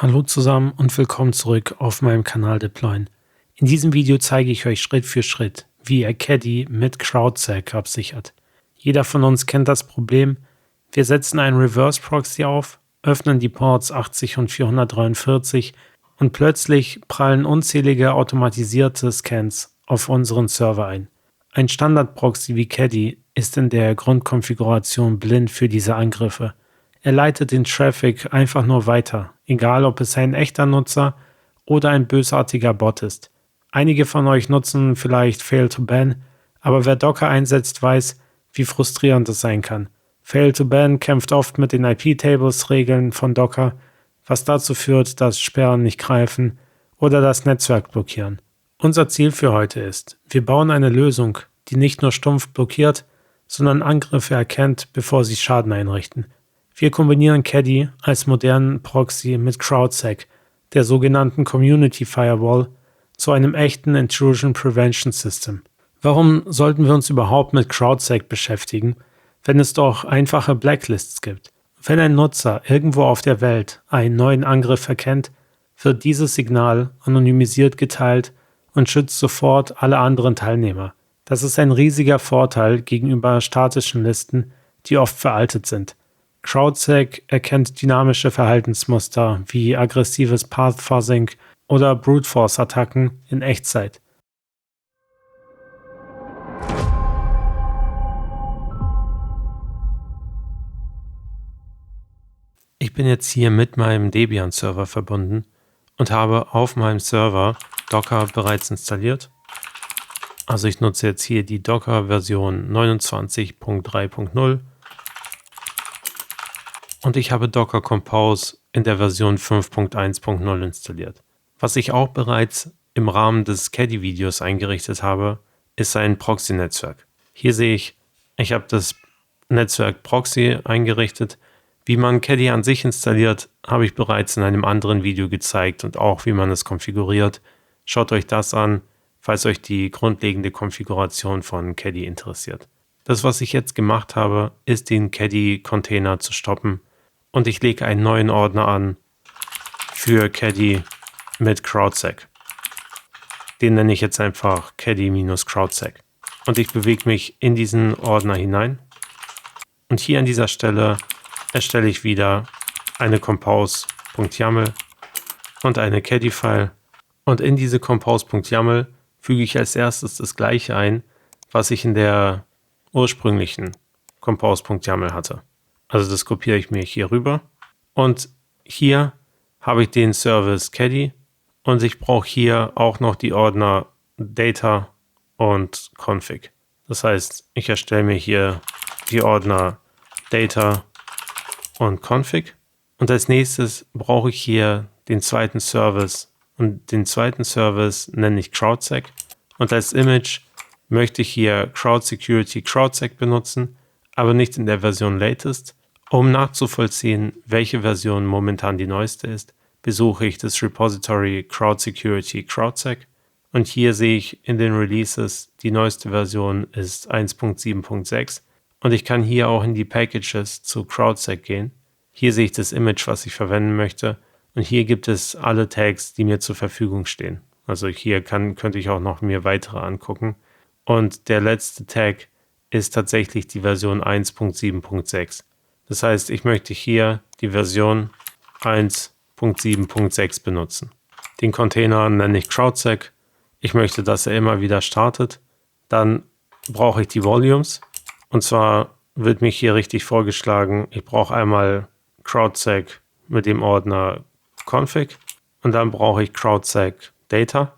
Hallo zusammen und willkommen zurück auf meinem Kanal Deployen. In diesem Video zeige ich euch Schritt für Schritt, wie ihr Caddy mit CrowdSec absichert. Jeder von uns kennt das Problem. Wir setzen einen Reverse Proxy auf, öffnen die Ports 80 und 443 und plötzlich prallen unzählige automatisierte Scans auf unseren Server ein. Ein Standard-Proxy wie Caddy ist in der Grundkonfiguration blind für diese Angriffe. Er leitet den Traffic einfach nur weiter, egal ob es ein echter Nutzer oder ein bösartiger Bot ist. Einige von euch nutzen vielleicht Fail2Ban, aber wer Docker einsetzt, weiß, wie frustrierend es sein kann. Fail2Ban kämpft oft mit den IP-Tables-Regeln von Docker, was dazu führt, dass Sperren nicht greifen oder das Netzwerk blockieren. Unser Ziel für heute ist, wir bauen eine Lösung, die nicht nur stumpf blockiert, sondern Angriffe erkennt, bevor sie Schaden einrichten. Wir kombinieren Caddy als modernen Proxy mit CrowdSec, der sogenannten Community Firewall, zu einem echten Intrusion Prevention System. Warum sollten wir uns überhaupt mit CrowdSec beschäftigen, wenn es doch einfache Blacklists gibt? Wenn ein Nutzer irgendwo auf der Welt einen neuen Angriff erkennt, wird dieses Signal anonymisiert geteilt und schützt sofort alle anderen Teilnehmer. Das ist ein riesiger Vorteil gegenüber statischen Listen, die oft veraltet sind. CrowdSec erkennt dynamische Verhaltensmuster wie aggressives Path-Fuzzing oder Brute-Force-Attacken in Echtzeit. Ich bin jetzt hier mit meinem Debian-Server verbunden und habe auf meinem Server Docker bereits installiert. Also ich nutze jetzt hier die Docker-Version 29.3.0 und ich habe Docker Compose in der Version 5.1.0 installiert. Was ich auch bereits im Rahmen des Caddy-Videos eingerichtet habe, ist ein Proxy-Netzwerk. Hier sehe ich habe das Netzwerk Proxy eingerichtet. Wie man Caddy an sich installiert, habe ich bereits in einem anderen Video gezeigt und auch wie man es konfiguriert. Schaut euch das an, falls euch die grundlegende Konfiguration von Caddy interessiert. Das, was ich jetzt gemacht habe, ist den Caddy-Container zu stoppen und ich lege einen neuen Ordner an für Caddy mit CrowdSec. Den nenne ich jetzt einfach Caddy-CrowdSec. Und ich bewege mich in diesen Ordner hinein. Und hier an dieser Stelle erstelle ich wieder eine compose.yaml und eine Caddy-File. Und in diese compose.yaml füge ich als erstes das gleiche ein, was ich in der ursprünglichen compose.yaml hatte. Also das kopiere ich mir hier rüber. Und hier habe ich den Service Caddy und ich brauche hier auch noch die Ordner Data und Config. Das heißt, ich erstelle mir hier die Ordner Data und Config. Und als nächstes brauche ich hier den zweiten Service. Und den zweiten Service nenne ich CrowdSec. Und als Image möchte ich hier CrowdSecurity CrowdSec benutzen, aber nicht in der Version Latest. Um nachzuvollziehen, welche Version momentan die neueste ist, besuche ich das Repository CrowdSecurity CrowdSec. Und hier sehe ich in den Releases, die neueste Version ist 1.7.6. Und ich kann hier auch in die Packages zu CrowdSec gehen. Hier sehe ich das Image, was ich verwenden möchte. Und hier gibt es alle Tags, die mir zur Verfügung stehen. Also hier könnte ich auch noch mir weitere angucken. Und der letzte Tag ist tatsächlich die Version 1.7.6. Das heißt, ich möchte hier die Version 1.7.6 benutzen. Den Container nenne ich CrowdSec. Ich möchte, dass er immer wieder startet. Dann brauche ich die Volumes. Und zwar wird mich hier richtig vorgeschlagen, ich brauche einmal CrowdSec mit dem Ordner Config und dann brauche ich CrowdSec Data.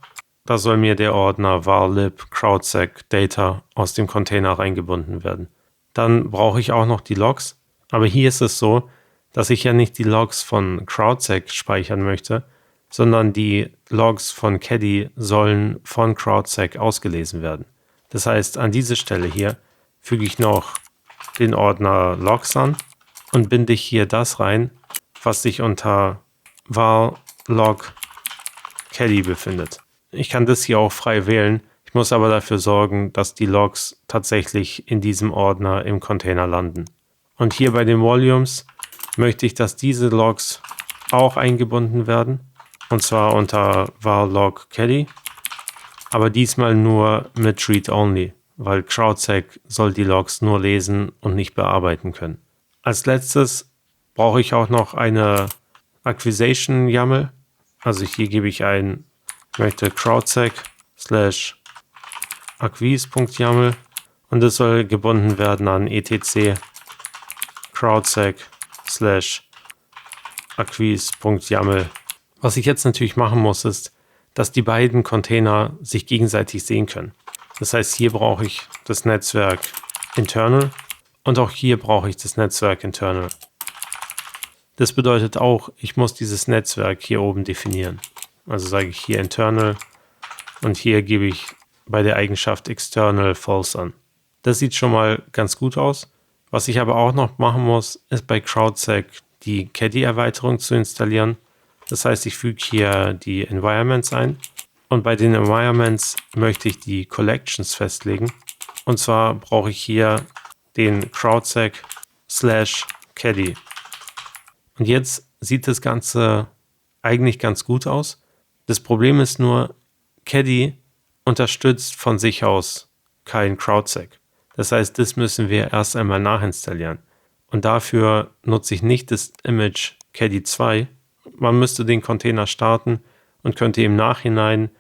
Da soll mir der Ordner varlib CrowdSec Data aus dem Container reingebunden werden. Dann brauche ich auch noch die Logs. Aber hier ist es so, dass ich ja nicht die Logs von CrowdSec speichern möchte, sondern die Logs von Caddy sollen von CrowdSec ausgelesen werden. Das heißt, an diese Stelle hier füge ich noch den Ordner Logs an und binde ich hier das rein, was sich unter var log Caddy befindet. Ich kann das hier auch frei wählen. Ich muss aber dafür sorgen, dass die Logs tatsächlich in diesem Ordner im Container landen. Und hier bei den Volumes möchte ich, dass diese Logs auch eingebunden werden. Und zwar unter var log caddy. Aber diesmal nur mit read-only, weil CrowdSec soll die Logs nur lesen und nicht bearbeiten können. Als letztes brauche ich auch noch eine Acquisition YAML. Also hier gebe ich ein, ich möchte CrowdSec/acquis.yaml und das soll gebunden werden an etc CrowdSec/acquis.yaml. Was ich jetzt natürlich machen muss, ist, dass die beiden Container sich gegenseitig sehen können. Das heißt, hier brauche ich das Netzwerk internal und auch hier brauche ich das Netzwerk internal. Das bedeutet auch, ich muss dieses Netzwerk hier oben definieren. Also sage ich hier internal und hier gebe ich bei der Eigenschaft external false an. Das sieht schon mal ganz gut aus. Was ich aber auch noch machen muss, ist bei CrowdSec die Caddy-Erweiterung zu installieren. Das heißt, ich füge hier die Environments ein und bei den Environments möchte ich die Collections festlegen. Und zwar brauche ich hier den CrowdSec/caddy. Und jetzt sieht das Ganze eigentlich ganz gut aus. Das Problem ist nur, Caddy unterstützt von sich aus kein CrowdSec. Das heißt, das müssen wir erst einmal nachinstallieren. Und dafür nutze ich nicht das Image Caddy 2. Man müsste den Container starten und könnte im Nachhinein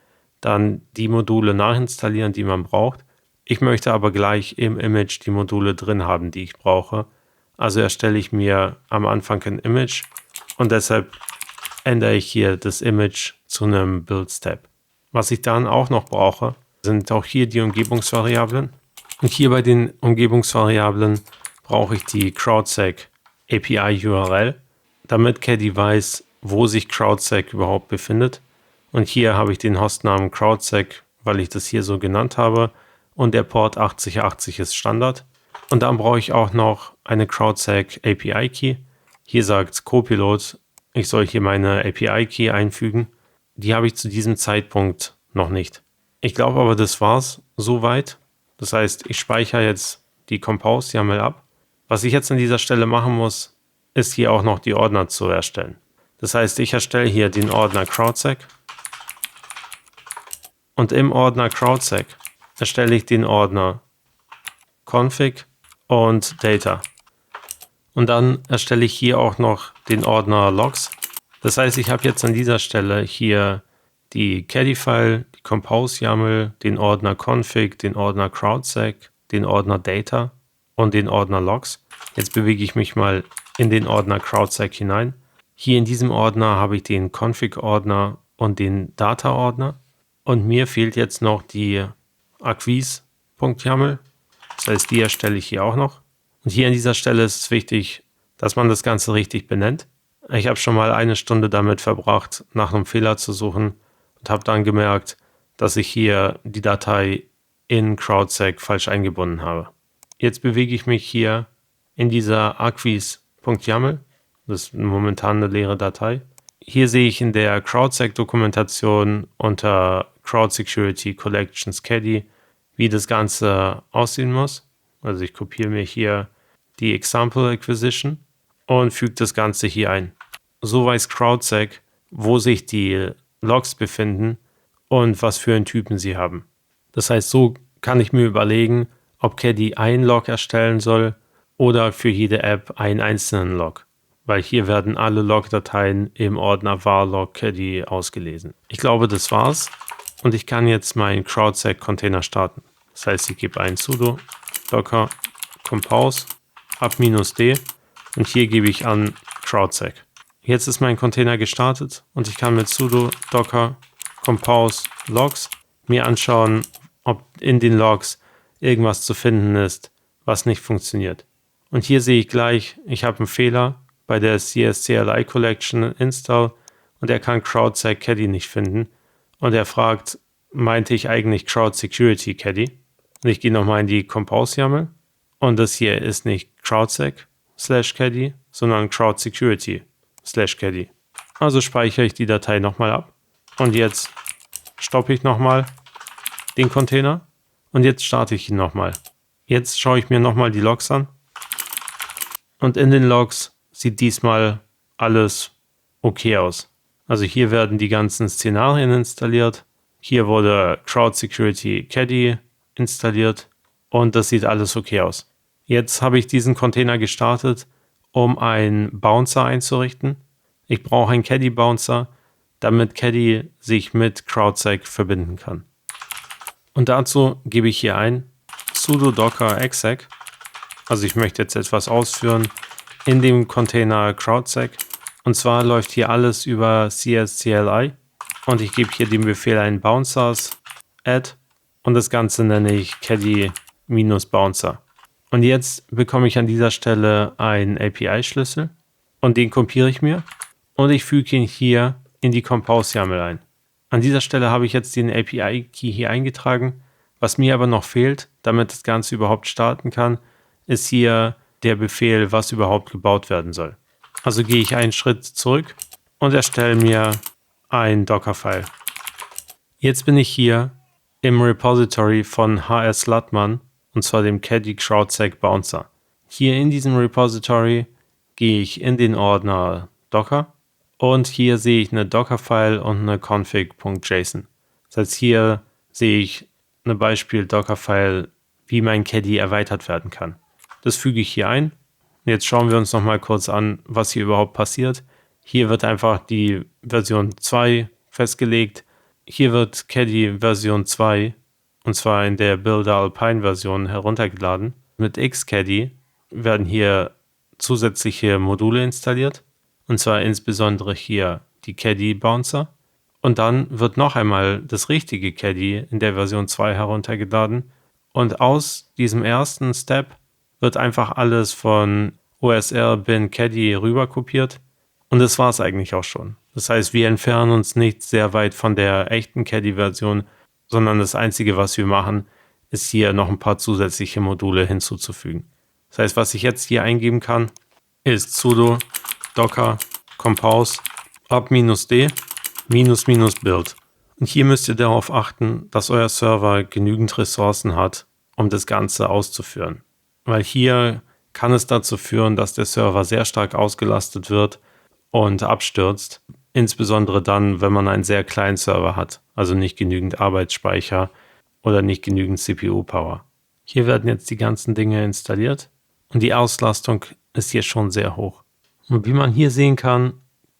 dann die Module nachinstallieren, die man braucht. Ich möchte aber gleich im Image die Module drin haben, die ich brauche. Also erstelle ich mir am Anfang ein Image und deshalb ändere ich hier das Image zu einem Build-Step. Was ich dann auch noch brauche, sind auch hier die Umgebungsvariablen. Und hier bei den Umgebungsvariablen brauche ich die CrowdSec API URL, damit Caddy weiß, wo sich CrowdSec überhaupt befindet. Und hier habe ich den Hostnamen CrowdSec, weil ich das hier so genannt habe. Und der Port 8080 ist Standard. Und dann brauche ich auch noch eine CrowdSec API Key. Hier sagt Copilot, ich soll hier meine API Key einfügen. Die habe ich zu diesem Zeitpunkt noch nicht. Ich glaube aber, das war's soweit. Das heißt, ich speichere jetzt die Compose-YAML ab. Was ich jetzt an dieser Stelle machen muss, ist hier auch noch die Ordner zu erstellen. Das heißt, ich erstelle hier den Ordner CrowdSec und im Ordner CrowdSec erstelle ich den Ordner Config und Data. Und dann erstelle ich hier auch noch den Ordner Logs. Das heißt, ich habe jetzt an dieser Stelle hier die Caddy-File, die Compose-YAML, den Ordner Config, den Ordner CrowdSec, den Ordner Data und den Ordner Logs. Jetzt bewege ich mich mal in den Ordner CrowdSec hinein. Hier in diesem Ordner habe ich den Config-Ordner und den Data-Ordner. Und mir fehlt jetzt noch die acquis.yaml. Das heißt, die erstelle ich hier auch noch. Und hier an dieser Stelle ist es wichtig, dass man das Ganze richtig benennt. Ich habe schon mal eine Stunde damit verbracht, nach einem Fehler zu suchen und habe dann gemerkt, dass ich hier die Datei in CrowdSec falsch eingebunden habe. Jetzt bewege ich mich hier in dieser acquis.yaml. Das ist momentan eine leere Datei. Hier sehe ich in der CrowdSec-Dokumentation unter Crowd Security Collections Caddy, wie das Ganze aussehen muss. Also ich kopiere mir hier die Example Acquisition und füge das Ganze hier ein. So weiß CrowdSec, wo sich die Logs befinden und was für einen Typen sie haben. Das heißt, so kann ich mir überlegen, ob Caddy einen Log erstellen soll oder für jede App einen einzelnen Log. Weil hier werden alle Log-Dateien im Ordner var log caddy ausgelesen. Ich glaube, das war's. Und ich kann jetzt meinen CrowdSec-Container starten. Das heißt, ich gebe ein sudo docker compose ab-d und hier gebe ich an CrowdSec. Jetzt ist mein Container gestartet und ich kann mit sudo docker compose logs mir anschauen, ob in den Logs irgendwas zu finden ist, was nicht funktioniert. Und hier sehe ich gleich, ich habe einen Fehler bei der CSCLI Collection Install und er kann CrowdSec Caddy nicht finden. Und er fragt, meinte ich eigentlich Crowd Security Caddy? Und ich gehe nochmal in die Compose-YAML und das hier ist nicht CrowdSec/Caddy, sondern Crowd Security/Caddy. Also speichere ich die Datei nochmal ab und jetzt stoppe ich nochmal den Container und jetzt starte ich ihn nochmal. Jetzt schaue ich mir nochmal die Logs an und in den Logs sieht diesmal alles okay aus. Also hier werden die ganzen Szenarien installiert. Hier wurde Crowd Security Caddy installiert und das sieht alles okay aus. Jetzt habe ich diesen Container gestartet, um einen Bouncer einzurichten. Ich brauche einen Caddy Bouncer, damit Caddy sich mit CrowdSec verbinden kann. Und dazu gebe ich hier ein sudo docker exec. Also ich möchte jetzt etwas ausführen in dem Container CrowdSec. Und zwar läuft hier alles über CSCLI. Und ich gebe hier den Befehl ein bouncers add. Und das Ganze nenne ich caddy-bouncer. Und jetzt bekomme ich an dieser Stelle einen API-Schlüssel. Und den kopiere ich mir. Und ich füge ihn hier in die Compose-YAML ein. An dieser Stelle habe ich jetzt den API-Key hier eingetragen. Was mir aber noch fehlt, damit das Ganze überhaupt starten kann, ist hier der Befehl, was überhaupt gebaut werden soll. Also gehe ich einen Schritt zurück und erstelle mir ein Docker-File. Jetzt bin ich hier im Repository von HS Lattmann, und zwar dem Caddy CrowdSec Bouncer. Hier in diesem Repository gehe ich in den Ordner Docker und hier sehe ich eine Docker-File und eine config.json. Das heißt, hier sehe ich eine Beispiel-Docker-File, wie mein Caddy erweitert werden kann. Das füge ich hier ein. Jetzt schauen wir uns noch mal kurz an, was hier überhaupt passiert. Hier wird einfach die Version 2 festgelegt. Hier wird Caddy Version 2, und zwar in der Builder Alpine Version, heruntergeladen. Mit Xcaddy werden hier zusätzliche Module installiert, und zwar insbesondere hier die Caddy Bouncer. Und dann wird noch einmal das richtige Caddy in der Version 2 heruntergeladen. Und aus diesem ersten Step wird einfach alles von OSR bin Caddy rüber kopiert. Und das war es eigentlich auch schon. Das heißt, wir entfernen uns nicht sehr weit von der echten Caddy-Version, sondern das Einzige, was wir machen, ist hier noch ein paar zusätzliche Module hinzuzufügen. Das heißt, was ich jetzt hier eingeben kann, ist sudo docker compose up-d --build. Und hier müsst ihr darauf achten, dass euer Server genügend Ressourcen hat, um das Ganze auszuführen. Weil hier kann es dazu führen, dass der Server sehr stark ausgelastet wird und abstürzt. Insbesondere dann, wenn man einen sehr kleinen Server hat, also nicht genügend Arbeitsspeicher oder nicht genügend CPU-Power. Hier werden jetzt die ganzen Dinge installiert und die Auslastung ist hier schon sehr hoch. Und wie man hier sehen kann,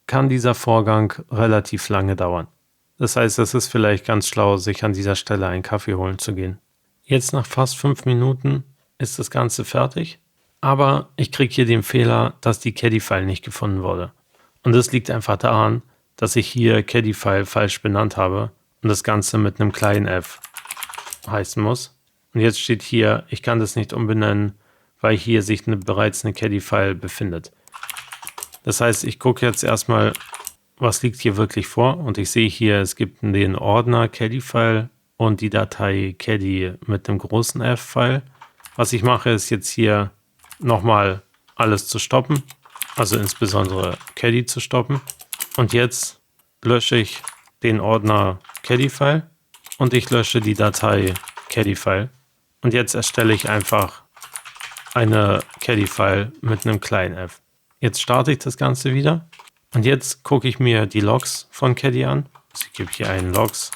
kann dieser Vorgang relativ lange dauern. Das heißt, es ist vielleicht ganz schlau, sich an dieser Stelle einen Kaffee holen zu gehen. Jetzt nach fast 5 Minuten ist das Ganze fertig, aber ich kriege hier den Fehler, dass die Caddy-File nicht gefunden wurde. Und das liegt einfach daran, dass ich hier Caddy-File falsch benannt habe und das Ganze mit einem kleinen f heißen muss. Und jetzt steht hier, ich kann das nicht umbenennen, weil hier sich bereits eine Caddy-File befindet. Das heißt, ich gucke jetzt erstmal, was liegt hier wirklich vor, und ich sehe hier, es gibt den Ordner Caddy-File und die Datei Caddy mit einem großen F-File. Was ich mache, ist jetzt hier nochmal alles zu stoppen, also insbesondere Caddy zu stoppen. Und jetzt lösche ich den Ordner Caddy-File und ich lösche die Datei Caddy-File. Und jetzt erstelle ich einfach eine Caddy-File mit einem kleinen f. Jetzt starte ich das Ganze wieder und jetzt gucke ich mir die Logs von Caddy an. Also ich gebe hier einen Logs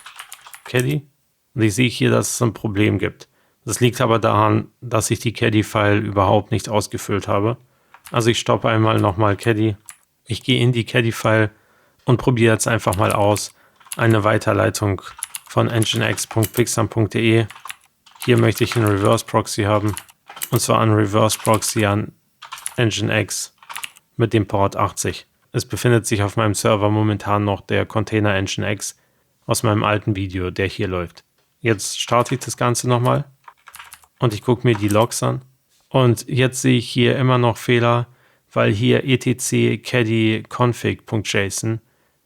Caddy und ich sehe hier, dass es ein Problem gibt. Das liegt aber daran, dass ich die Caddy-File überhaupt nicht ausgefüllt habe. Also ich stoppe einmal nochmal Caddy. Ich gehe in die Caddy-File und probiere jetzt einfach mal aus eine Weiterleitung von nginx.pixam.de. Hier möchte ich einen Reverse Proxy haben, und zwar einen Reverse Proxy an Nginx mit dem Port 80. Es befindet sich auf meinem Server momentan noch der Container Nginx aus meinem alten Video, der hier läuft. Jetzt starte ich das Ganze nochmal und ich gucke mir die Logs an. Und jetzt sehe ich hier immer noch Fehler, weil hier etc caddy config.json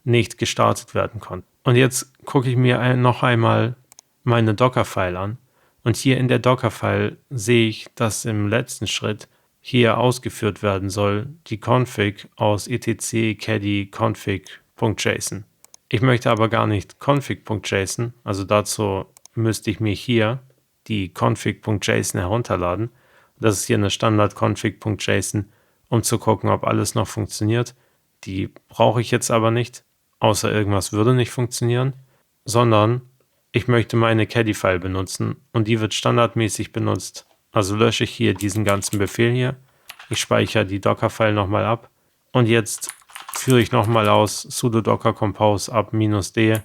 nicht gestartet werden konnte. Und jetzt gucke ich mir noch einmal meine Docker-File an. Und hier in der Docker-File sehe ich, dass im letzten Schritt hier ausgeführt werden soll die Config aus etc caddy config.json. Ich möchte aber gar nicht config.json, also dazu müsste ich mir hier die config.json herunterladen. Das ist hier eine Standard config.json, um zu gucken, ob alles noch funktioniert. Die brauche ich jetzt aber nicht, außer irgendwas würde nicht funktionieren, sondern ich möchte meine Caddy-File benutzen und die wird standardmäßig benutzt. Also lösche ich hier diesen ganzen Befehl hier. Ich speichere die Docker-File nochmal ab und jetzt führe ich nochmal aus sudo docker compose ab -d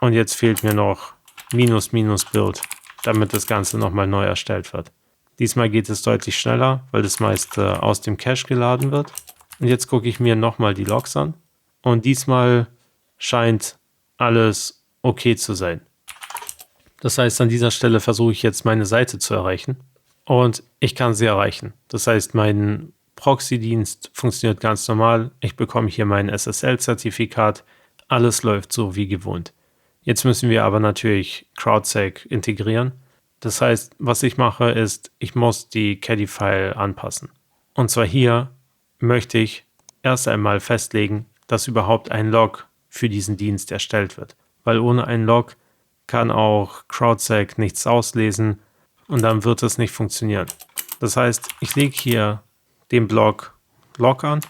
und jetzt fehlt mir noch --build, damit das Ganze nochmal neu erstellt wird. Diesmal geht es deutlich schneller, weil das meiste aus dem Cache geladen wird. Und jetzt gucke ich mir nochmal die Logs an und diesmal scheint alles okay zu sein. Das heißt, an dieser Stelle versuche ich jetzt meine Seite zu erreichen und ich kann sie erreichen. Das heißt, mein Proxy-Dienst funktioniert ganz normal. Ich bekomme hier mein SSL-Zertifikat. Alles läuft so wie gewohnt. Jetzt müssen wir aber natürlich CrowdSec integrieren. Das heißt, was ich mache, ist, ich muss die Caddy-File anpassen. Und zwar hier möchte ich erst einmal festlegen, dass überhaupt ein Log für diesen Dienst erstellt wird. Weil ohne ein Log kann auch CrowdSec nichts auslesen und dann wird es nicht funktionieren. Das heißt, ich lege hier den Block Log an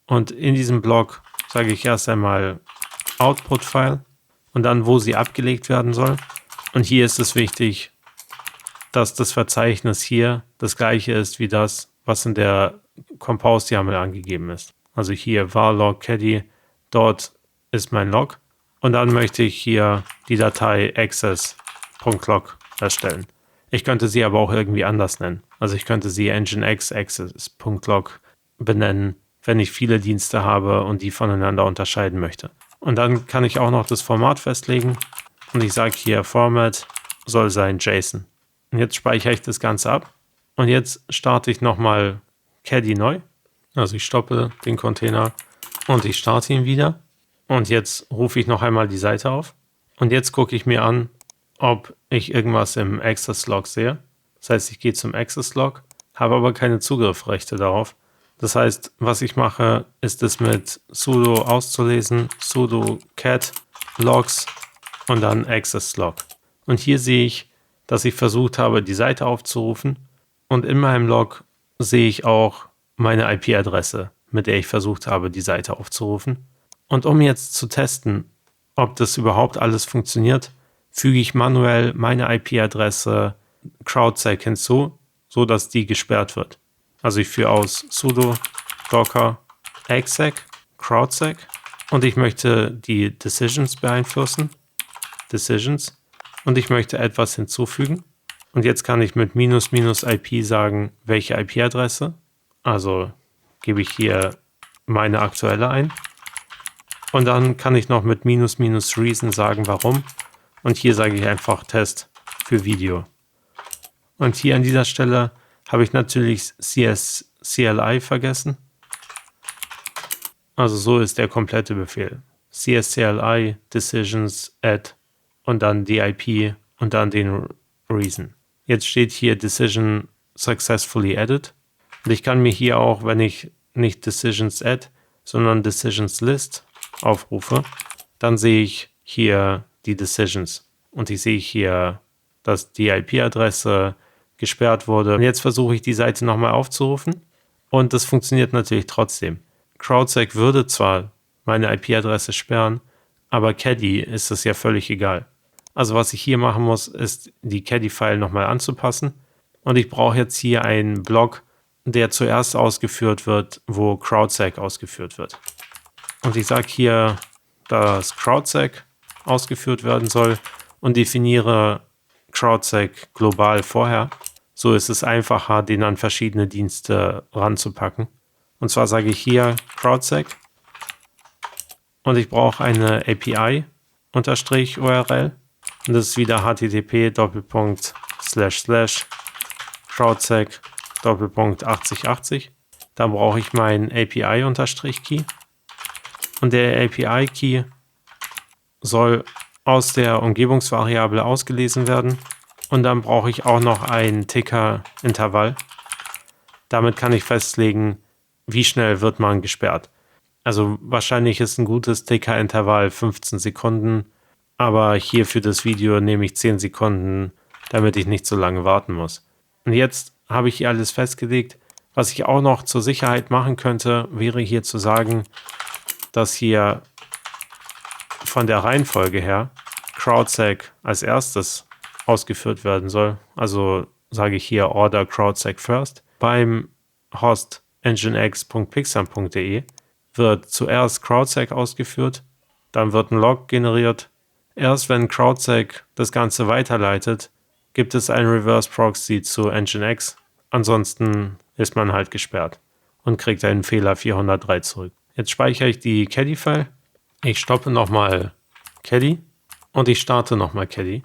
und in diesem Block sage ich erst einmal Output-File und dann, wo sie abgelegt werden soll. Und hier ist es wichtig, dass das Verzeichnis hier das gleiche ist wie das, was in der Compose-YAML angegeben ist. Also hier var log caddy, dort ist mein Log und dann möchte ich hier die Datei access.log erstellen. Ich könnte sie aber auch irgendwie anders nennen. Also ich könnte sie nginx access.log benennen, wenn ich viele Dienste habe und die voneinander unterscheiden möchte. Und dann kann ich auch noch das Format festlegen und ich sage hier Format soll sein JSON. Und jetzt speichere ich das Ganze ab und jetzt starte ich nochmal Caddy neu. Also ich stoppe den Container und ich starte ihn wieder. Und jetzt rufe ich noch einmal die Seite auf. Und jetzt gucke ich mir an, ob ich irgendwas im Access-Log sehe. Das heißt, ich gehe zum Access-Log, habe aber keine Zugriffsrechte darauf. Das heißt, was ich mache, ist es mit sudo auszulesen, sudo cat logs und dann Access-Log. Und hier sehe ich, dass ich versucht habe, die Seite aufzurufen. Und in meinem Log sehe ich auch meine IP-Adresse, mit der ich versucht habe, die Seite aufzurufen. Und um jetzt zu testen, ob das überhaupt alles funktioniert, füge ich manuell meine IP-Adresse CrowdSec hinzu, sodass die gesperrt wird. Also ich führe aus sudo docker exec CrowdSec und ich möchte die Decisions beeinflussen. Decisions. Und ich möchte etwas hinzufügen. Und jetzt kann ich mit --IP sagen, welche IP-Adresse. Also gebe ich hier meine aktuelle ein. Und dann kann ich noch mit --reason sagen, warum. Und hier sage ich einfach Test für Video. Und hier an dieser Stelle habe ich natürlich CSCLI vergessen. Also so ist der komplette Befehl. CSCLI, Decisions, add und dann die IP und dann den Reason. Jetzt steht hier Decision successfully added. Und ich kann mir hier auch, wenn ich nicht Decisions add, sondern Decisions list aufrufe, dann sehe ich hier die Decisions. Und ich sehe hier, dass die IP-Adresse gesperrt wurde. Und jetzt versuche ich die Seite nochmal aufzurufen. Und das funktioniert natürlich trotzdem. CrowdSec würde zwar meine IP-Adresse sperren, aber Caddy ist es ja völlig egal. Also was ich hier machen muss, ist die Caddy-File nochmal anzupassen. Und ich brauche jetzt hier einen Block, der zuerst ausgeführt wird, wo CrowdSec ausgeführt wird. Und ich sage hier, dass CrowdSec ausgeführt werden soll und definiere CrowdSec global vorher. So ist es einfacher, den an verschiedene Dienste ranzupacken. Und zwar sage ich hier CrowdSec und ich brauche eine API-URL. Und das ist wieder http://CrowdSec:8080. Dann brauche ich meinen API-Key. Und der API-Key soll aus der Umgebungsvariable ausgelesen werden. Und dann brauche ich auch noch ein Ticker-Intervall. Damit kann ich festlegen, wie schnell wird man gesperrt. Also wahrscheinlich ist ein gutes Ticker-Intervall 15 Sekunden. Aber hier für das Video nehme ich 10 Sekunden, damit ich nicht so lange warten muss. Und jetzt habe ich hier alles festgelegt. Was ich auch noch zur Sicherheit machen könnte, wäre hier zu sagen, dass hier von der Reihenfolge her CrowdSec als erstes ausgeführt werden soll. Also sage ich hier Order CrowdSec first. Beim Host nginx.pixam.de wird zuerst CrowdSec ausgeführt, dann wird ein Log generiert. Erst wenn CrowdSec das Ganze weiterleitet, gibt es einen Reverse Proxy zu Nginx. Ansonsten ist man halt gesperrt und kriegt einen Fehler 403 zurück. Jetzt speichere ich die Caddy-File. Ich stoppe nochmal Caddy und ich starte nochmal Caddy.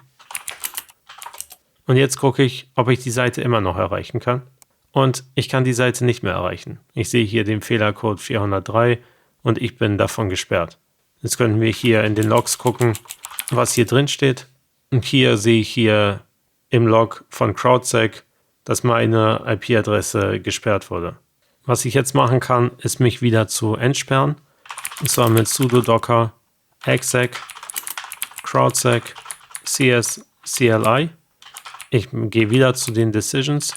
Und jetzt gucke ich, ob ich die Seite immer noch erreichen kann. Und ich kann die Seite nicht mehr erreichen. Ich sehe hier den Fehlercode 403 und ich bin davon gesperrt. Jetzt könnten wir hier in den Logs gucken, was hier drin steht. Und hier sehe ich hier im Log von CrowdSec, dass meine IP-Adresse gesperrt wurde. Was ich jetzt machen kann, ist mich wieder zu entsperren. Und zwar mit sudo docker exec CrowdSec CSCLI. Ich gehe wieder zu den Decisions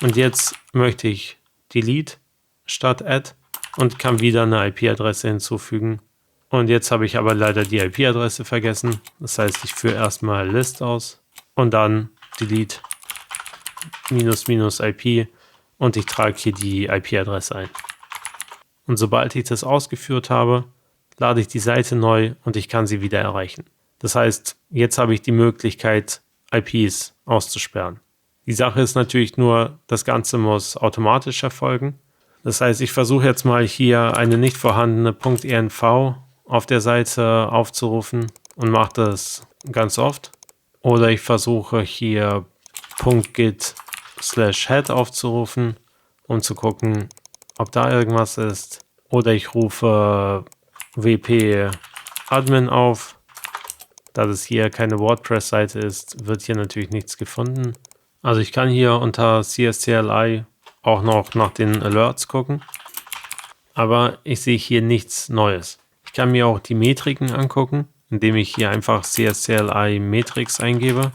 und jetzt möchte ich delete statt add und kann wieder eine IP-Adresse hinzufügen. Und jetzt habe ich aber leider die IP-Adresse vergessen. Das heißt, ich führe erstmal list aus und dann delete --IP und ich trage hier die IP-Adresse ein. Und sobald ich das ausgeführt habe, lade ich die Seite neu und ich kann sie wieder erreichen. Das heißt, jetzt habe ich die Möglichkeit, IPs auszusperren. Die Sache ist natürlich nur, das Ganze muss automatisch erfolgen. Das heißt, ich versuche jetzt mal hier eine nicht vorhandene .env auf der Seite aufzurufen und mache das ganz oft. Oder ich versuche hier .git/head aufzurufen, um zu gucken, ob da irgendwas ist. Oder ich rufe wp admin auf. Da das hier keine WordPress-Seite ist, wird hier natürlich nichts gefunden. Also ich kann hier unter CSCLI auch noch nach den Alerts gucken. Aber ich sehe hier nichts Neues. Ich kann mir auch die Metriken angucken, indem ich hier einfach CSCLI Metrics eingebe.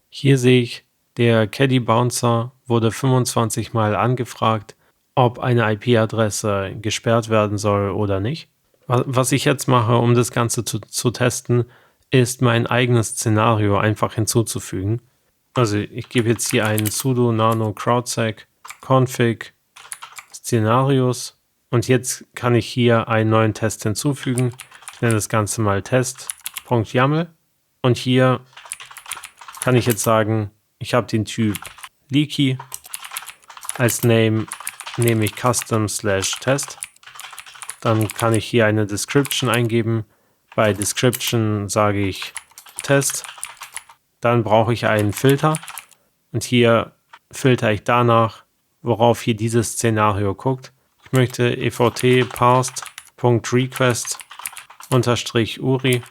Hier sehe ich, der Caddy Bouncer wurde 25 Mal angefragt, ob eine IP-Adresse gesperrt werden soll oder nicht. Was ich jetzt mache, um das Ganze zu testen, ist mein eigenes Szenario einfach hinzuzufügen. Also ich gebe jetzt hier ein sudo nano CrowdSec config Szenarios und jetzt kann ich hier einen neuen Test hinzufügen. Ich nenne das Ganze mal test.yaml und hier kann ich jetzt sagen, ich habe den Typ leaky. Als Name nehme ich custom/test. Dann kann ich hier eine Description eingeben. Bei Description sage ich Test. Dann brauche ich einen Filter. Und hier filtere ich danach, worauf hier dieses Szenario guckt. Ich möchte evt parsed.request_uri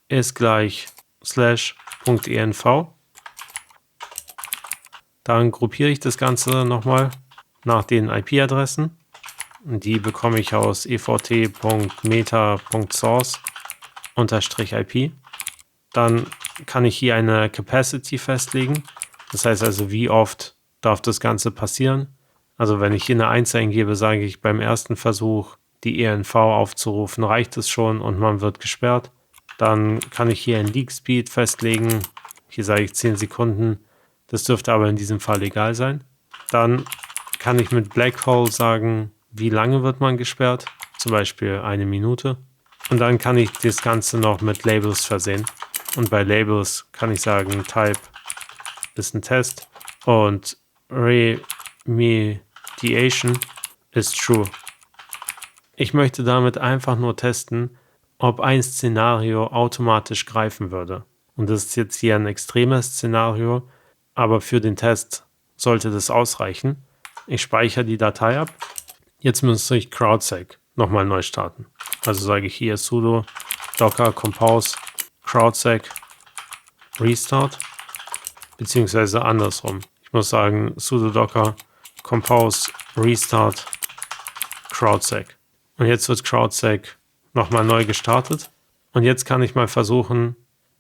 ist gleich /env. Dann gruppiere ich das Ganze nochmal nach den IP-Adressen. Die bekomme ich aus evt.meta.source_ip. Dann kann ich hier eine Capacity festlegen. Das heißt also, wie oft darf das Ganze passieren. Also wenn ich hier eine 1 eingebe, sage ich beim ersten Versuch, die ENV aufzurufen, reicht es schon und man wird gesperrt. Dann kann ich hier ein Leak Speed festlegen. Hier sage ich 10 Sekunden. Das dürfte aber in diesem Fall egal sein. Dann kann ich mit Black Hole sagen, wie lange wird man gesperrt. Zum Beispiel 1 Minute. Und dann kann ich das Ganze noch mit Labels versehen. Und bei Labels kann ich sagen, Type ist ein Test und Remediation ist True. Ich möchte damit einfach nur testen, ob ein Szenario automatisch greifen würde. Und das ist jetzt hier ein extremes Szenario, aber für den Test sollte das ausreichen. Ich speichere die Datei ab. Jetzt müsste ich CrowdSec nochmal neu starten. Also sage ich hier sudo docker compose CrowdSec restart, beziehungsweise andersrum. Ich muss sagen sudo docker compose restart CrowdSec. Und jetzt wird CrowdSec nochmal neu gestartet. Und jetzt kann ich mal versuchen,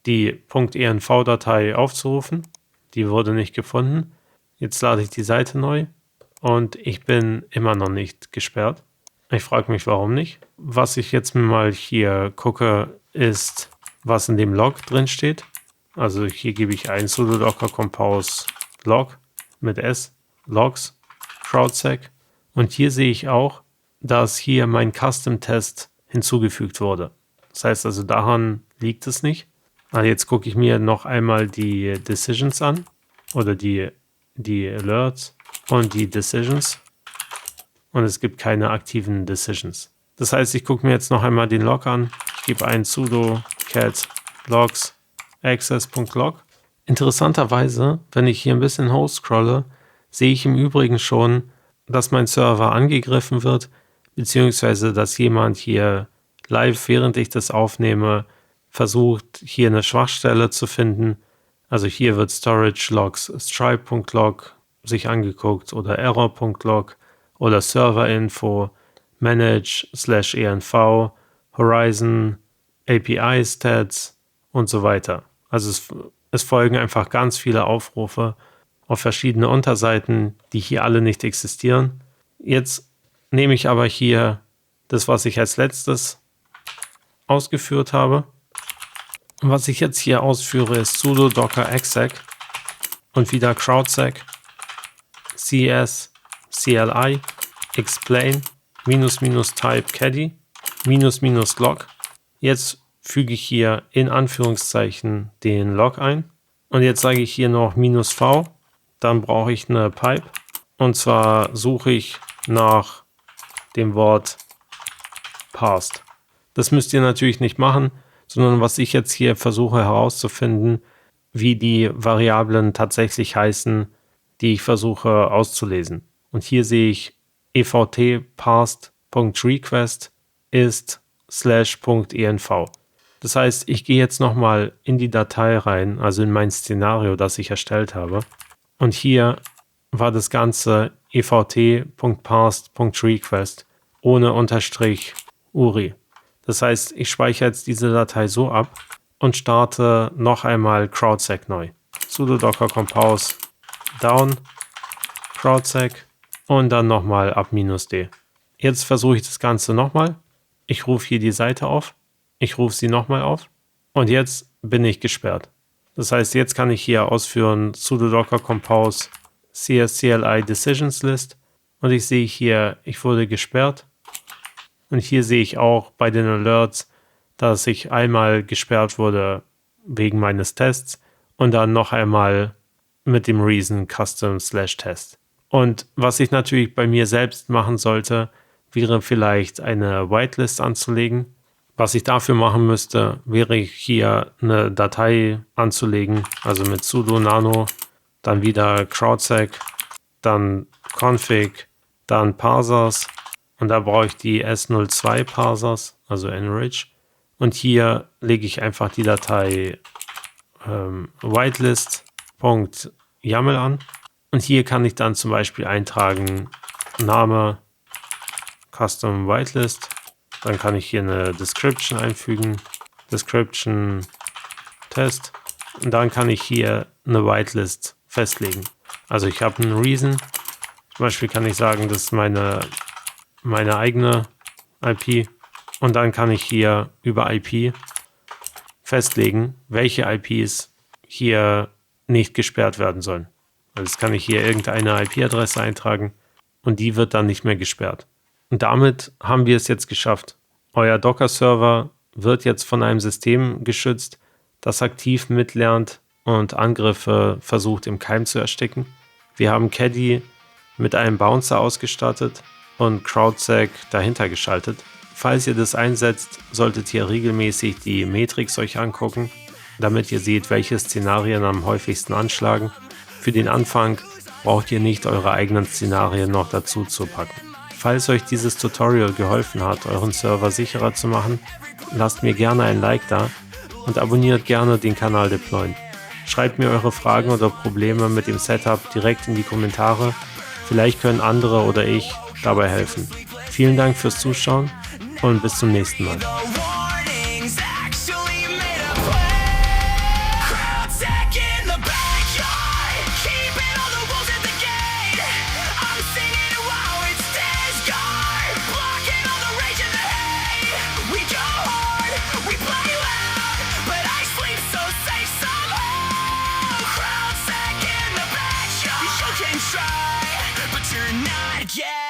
die .env-Datei aufzurufen. Die wurde nicht gefunden. Jetzt lade ich die Seite neu und ich bin immer noch nicht gesperrt. Ich frage mich, warum nicht. Was ich jetzt mal hier gucke, ist, was in dem Log drin steht. Also hier gebe ich ein sudo docker compose log mit s, logs, crowdsec. Und hier sehe ich auch, dass hier mein Custom-Test hinzugefügt wurde. Das heißt also, daran liegt es nicht. Also jetzt gucke ich mir noch einmal die Decisions an oder die Alerts und die Decisions. Und es gibt keine aktiven Decisions. Das heißt, ich gucke mir jetzt noch einmal den Log an. Ich gebe ein sudo cat logs access.log. Interessanterweise, wenn ich hier ein bisschen hochscrolle, sehe ich im Übrigen schon, dass mein Server angegriffen wird, beziehungsweise dass jemand hier live, während ich das aufnehme, versucht, hier eine Schwachstelle zu finden. Also hier wird Storage Logs Stripe.log sich angeguckt oder Error.log oder Serverinfo, Manage/env, Horizon, API Stats und so weiter. Also es folgen einfach ganz viele Aufrufe auf verschiedene Unterseiten, die hier alle nicht existieren. Jetzt nehme ich aber hier das, was ich als letztes ausgeführt habe. Und was ich jetzt hier ausführe, ist sudo docker exec und wieder crowdsec cs cli explain --type caddy --log. Jetzt füge ich hier in Anführungszeichen den Log ein. Und jetzt sage ich hier noch -v. Dann brauche ich eine Pipe. Und zwar suche ich nach dem Wort parsed. Das müsst ihr natürlich nicht machen, sondern was ich jetzt hier versuche herauszufinden, wie die Variablen tatsächlich heißen, die ich versuche auszulesen. Und hier sehe ich evt parsed.request ist /.env. Das heißt, ich gehe jetzt nochmal in die Datei rein, also in mein Szenario, das ich erstellt habe. Und hier war das Ganze evt.parsed.request ohne Unterstrich URI. Das heißt, ich speichere jetzt diese Datei so ab und starte noch einmal crowdsec neu. Sudo docker compose down crowdsec und dann nochmal ab -d. Jetzt versuche ich das Ganze nochmal. Ich rufe hier die Seite auf. Ich rufe sie nochmal auf. Und jetzt bin ich gesperrt. Das heißt, jetzt kann ich hier ausführen sudo docker compose cscli decisions list. Und ich sehe hier, ich wurde gesperrt. Und hier sehe ich auch bei den Alerts, dass ich einmal gesperrt wurde wegen meines Tests und dann noch einmal mit dem Reason Custom/Test. Und was ich natürlich bei mir selbst machen sollte, wäre vielleicht eine Whitelist anzulegen. Was ich dafür machen müsste, wäre hier eine Datei anzulegen, also mit sudo nano, dann wieder crowdsec, dann config, dann parsers und da brauche ich die S02 Parsers, also enrich. Und hier lege ich einfach die Datei whitelist.yaml an. Und hier kann ich dann zum Beispiel eintragen Name Custom Whitelist. Dann kann ich hier eine Description einfügen. Description Test. Und dann kann ich hier eine Whitelist festlegen. Also ich habe einen Reason. Zum Beispiel kann ich sagen, das ist meine eigene IP. Und dann kann ich hier über IP festlegen, welche IPs hier nicht gesperrt werden sollen. Also jetzt kann ich hier irgendeine IP-Adresse eintragen und die wird dann nicht mehr gesperrt. Und damit haben wir es jetzt geschafft. Euer Docker-Server wird jetzt von einem System geschützt, das aktiv mitlernt und Angriffe versucht im Keim zu ersticken. Wir haben Caddy mit einem Bouncer ausgestattet und crowdsec dahinter geschaltet. Falls ihr das einsetzt, solltet ihr regelmäßig die Metrics euch angucken, damit ihr seht, welche Szenarien am häufigsten anschlagen. Für den Anfang braucht ihr nicht eure eigenen Szenarien noch dazu zu packen. Falls euch dieses Tutorial geholfen hat, euren Server sicherer zu machen, lasst mir gerne ein Like da und abonniert gerne den Kanal Deployen. Schreibt mir eure Fragen oder Probleme mit dem Setup direkt in die Kommentare. Vielleicht können andere oder ich dabei helfen. Vielen Dank fürs Zuschauen und bis zum nächsten Mal. Blocking try, but you're not yet.